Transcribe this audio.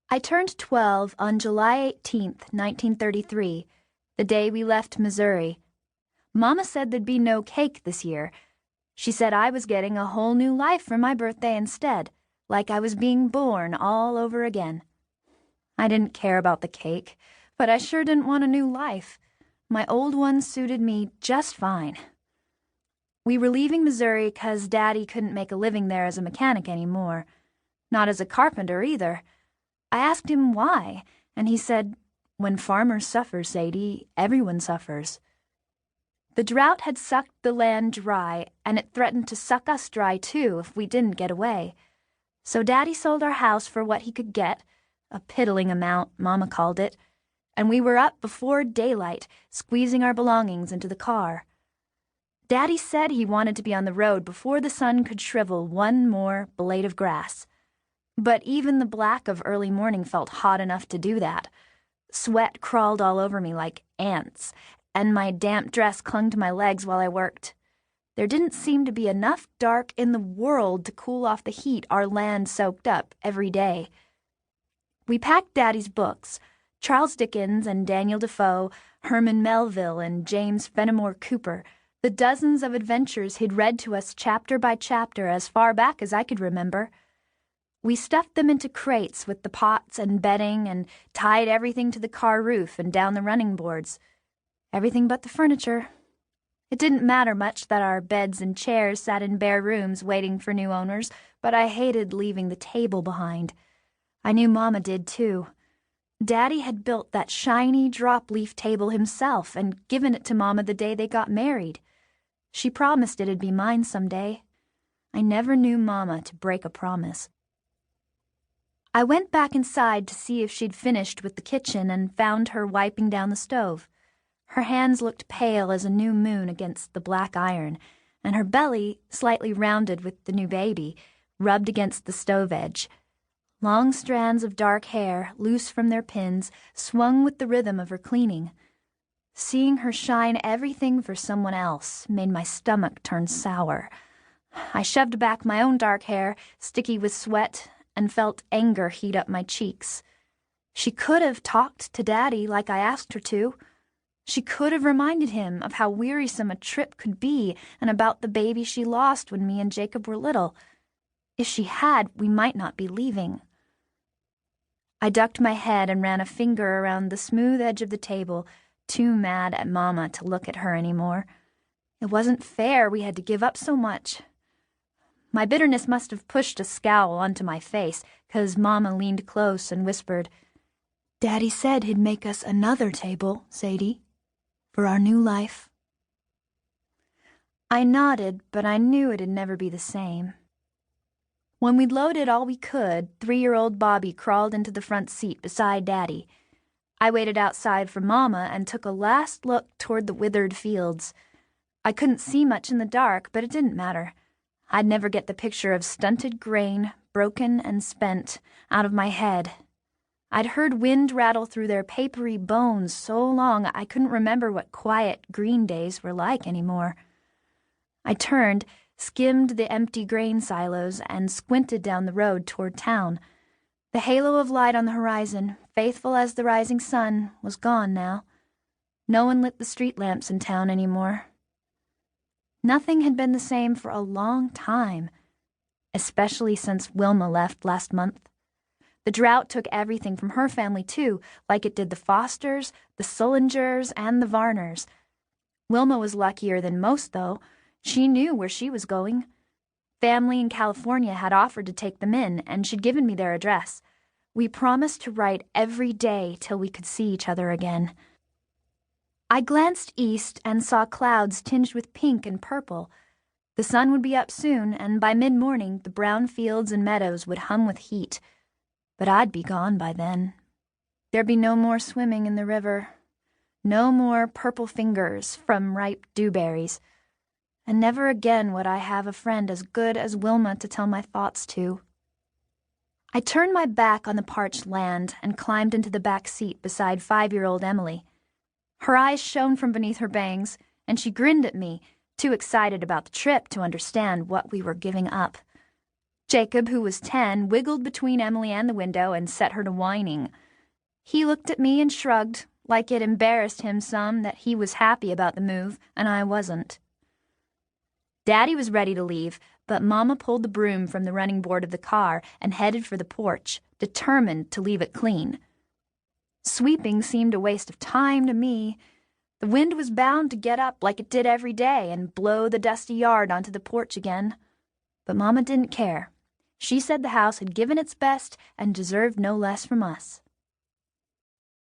I turned 12 on July 18th, 1933, the day we left Missouri. Mama said there'd be no cake this year. She said I was getting a whole new life for my birthday instead, like I was being born all over again. I didn't care about the cake, but I sure didn't want a new life. My old one suited me just fine. We were leaving Missouri 'cause Daddy couldn't make a living there as a mechanic anymore. Not as a carpenter either. I asked him why, and he said, "When farmers suffer, Sadie, everyone suffers." The drought had sucked the land dry, and it threatened to suck us dry too if we didn't get away. So Daddy sold our house for what he could get, a piddling amount, Mama called it, and we were up before daylight, squeezing our belongings into the car. Daddy said he wanted to be on the road before the sun could shrivel one more blade of grass. But even the black of early morning felt hot enough to do that. Sweat crawled all over me like ants, and my damp dress clung to my legs while I worked. There didn't seem to be enough dark in the world to cool off the heat our land soaked up every day. We packed Daddy's books, Charles Dickens and Daniel Defoe, Herman Melville and James Fenimore Cooper, the dozens of adventures he'd read to us chapter by chapter as far back as I could remember. We stuffed them into crates with the pots and bedding and tied everything to the car roof and down the running boards. Everything but the furniture. It didn't matter much that our beds and chairs sat in bare rooms waiting for new owners, but I hated leaving the table behind. I knew Mama did too. Daddy had built that shiny drop-leaf table himself and given it to Mama the day they got married. She promised it'd be mine someday. I never knew Mama to break a promise. I went back inside to see if she'd finished with the kitchen and found her wiping down the stove. Her hands looked pale as a new moon against the black iron, and her belly, slightly rounded with the new baby, rubbed against the stove edge. Long strands of dark hair, loose from their pins, swung with the rhythm of her cleaning. Seeing her shine everything for someone else made my stomach turn sour. I shoved back my own dark hair, sticky with sweat, and felt anger heat up my cheeks. She could have talked to Daddy like I asked her to. She could have reminded him of how wearisome a trip could be and about the baby she lost when me and Jacob were little. If she had, we might not be leaving. I ducked my head and ran a finger around the smooth edge of the table, too mad at Mama to look at her anymore. It wasn't fair we had to give up so much. My bitterness must have pushed a scowl onto my face, 'cause Mama leaned close and whispered, "Daddy said he'd make us another table, Sadie, for our new life." I nodded, but I knew it'd never be the same. When we'd loaded all we could, 3-year-old Bobby crawled into the front seat beside Daddy. I waited outside for Mama and took a last look toward the withered fields. I couldn't see much in the dark, but it didn't matter. I'd never get the picture of stunted grain, broken and spent, out of my head. I'd heard wind rattle through their papery bones so long I couldn't remember what quiet green days were like anymore. I turned, skimmed the empty grain silos, and squinted down the road toward town. The halo of light on the horizon, faithful as the rising sun, was gone now. No one lit the street lamps in town anymore. Nothing had been the same for a long time, especially since Wilma left last month. The drought took everything from her family, too, like it did the Fosters, the Sullingers, and the Varners. Wilma was luckier than most, though. She knew where she was going. Family in California had offered to take them in, and she'd given me their address. We promised to write every day till we could see each other again. I glanced east and saw clouds tinged with pink and purple. The sun would be up soon, and by mid-morning the brown fields and meadows would hum with heat. But I'd be gone by then. There'd be no more swimming in the river, no more purple fingers from ripe dewberries, and never again would I have a friend as good as Wilma to tell my thoughts to. I turned my back on the parched land and climbed into the back seat beside 5-year-old Emily. Her eyes shone from beneath her bangs, and she grinned at me, too excited about the trip to understand what we were giving up. Jacob, who was 10, wiggled between Emily and the window and set her to whining. He looked at me and shrugged, like it embarrassed him some that he was happy about the move and I wasn't. Daddy was ready to leave, but Mama pulled the broom from the running board of the car and headed for the porch, determined to leave it clean. Sweeping seemed a waste of time to me. The wind was bound to get up like it did every day and blow the dusty yard onto the porch again. But Mama didn't care. She said the house had given its best and deserved no less from us.